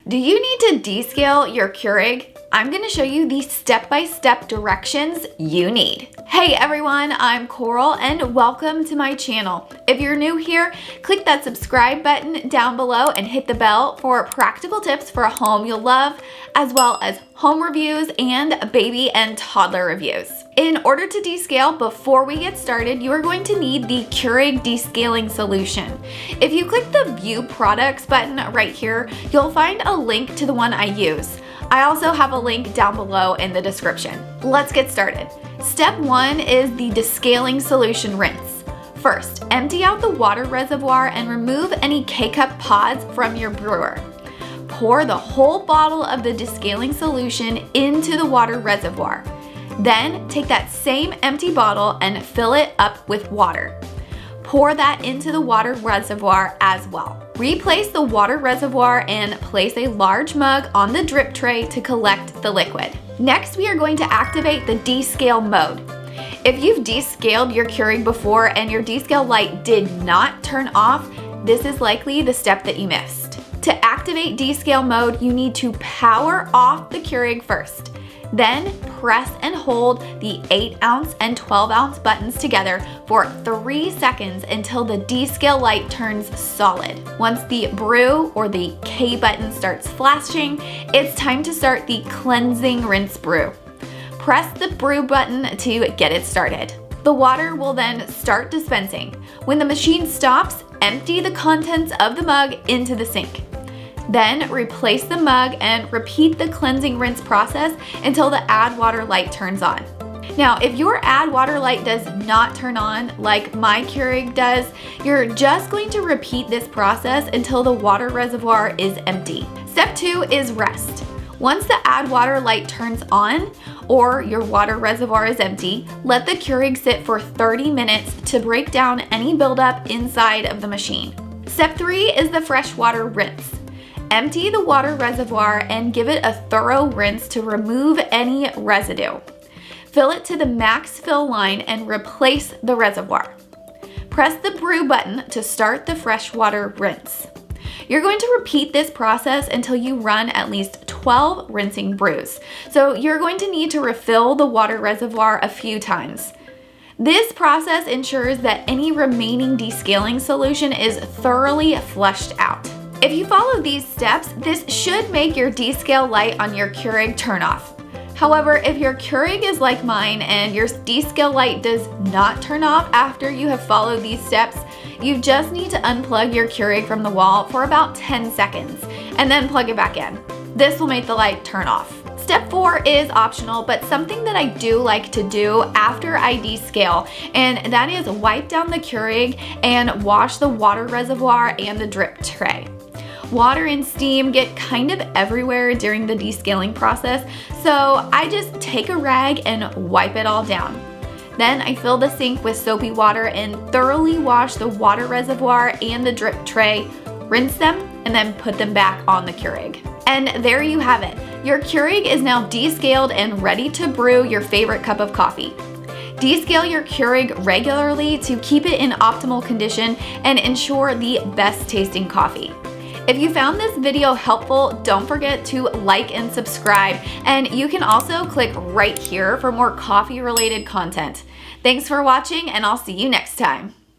Do you need to descale your Keurig? I'm going to show you the step-by-step directions you need. Hey everyone, I'm Coral and welcome to my channel. If you're new here, click that subscribe button down below and hit the bell for practical tips for a home you'll love, as well as home reviews and baby and toddler reviews. In order to descale, before we get started, you are going to need the Keurig Descaling Solution. If you click the View Products button right here, you'll find a link to the one I use. I also have a link down below in the description. Let's get started. Step 1 is the Descaling Solution rinse. First, empty out the water reservoir and remove any K-cup pods from your brewer. Pour the whole bottle of the Descaling Solution into the water reservoir. Then take that same empty bottle and fill it up with water. Pour that into the water reservoir as well. Replace the water reservoir and place a large mug on the drip tray to collect the liquid. Next, we are going to activate the descale mode. If you've descaled your Keurig before and your descale light did not turn off, this is likely the step that you missed. To activate descale mode, you need to power off the Keurig first. Then press and hold the 8-ounce and 12-ounce buttons together for 3 seconds until the descale light turns solid. Once the brew or the K button starts flashing, it's time to start the cleansing rinse brew. Press the brew button to get it started. The water will then start dispensing. When the machine stops, empty the contents of the mug into the sink. Then replace the mug and repeat the cleansing rinse process until the add water light turns on. Now, if your add water light does not turn on like my Keurig does, you're just going to repeat this process until the water reservoir is empty. Step 2 is rest. Once the add water light turns on or your water reservoir is empty, let the Keurig sit for 30 minutes to break down any buildup inside of the machine. Step 3 is the fresh water rinse. Empty the water reservoir and give it a thorough rinse to remove any residue. Fill it to the max fill line and replace the reservoir. Press the brew button to start the fresh water rinse. You're going to repeat this process until you run at least 12 rinsing brews. So you're going to need to refill the water reservoir a few times. This process ensures that any remaining descaling solution is thoroughly flushed out. If you follow these steps, this should make your descale light on your Keurig turn off. However, if your Keurig is like mine and your descale light does not turn off after you have followed these steps, you just need to unplug your Keurig from the wall for about 10 seconds and then plug it back in. This will make the light turn off. Step 4 is optional, but something that I do like to do after I descale, and that is wipe down the Keurig and wash the water reservoir and the drip tray. Water and steam get kind of everywhere during the descaling process, so I just take a rag and wipe it all down. Then I fill the sink with soapy water and thoroughly wash the water reservoir and the drip tray, rinse them, and then put them back on the Keurig. And there you have it. Your Keurig is now descaled and ready to brew your favorite cup of coffee. Descale your Keurig regularly to keep it in optimal condition and ensure the best tasting coffee. If you found this video helpful, don't forget to like and subscribe, and you can also click right here for more coffee related content. Thanks for watching, and I'll see you next time.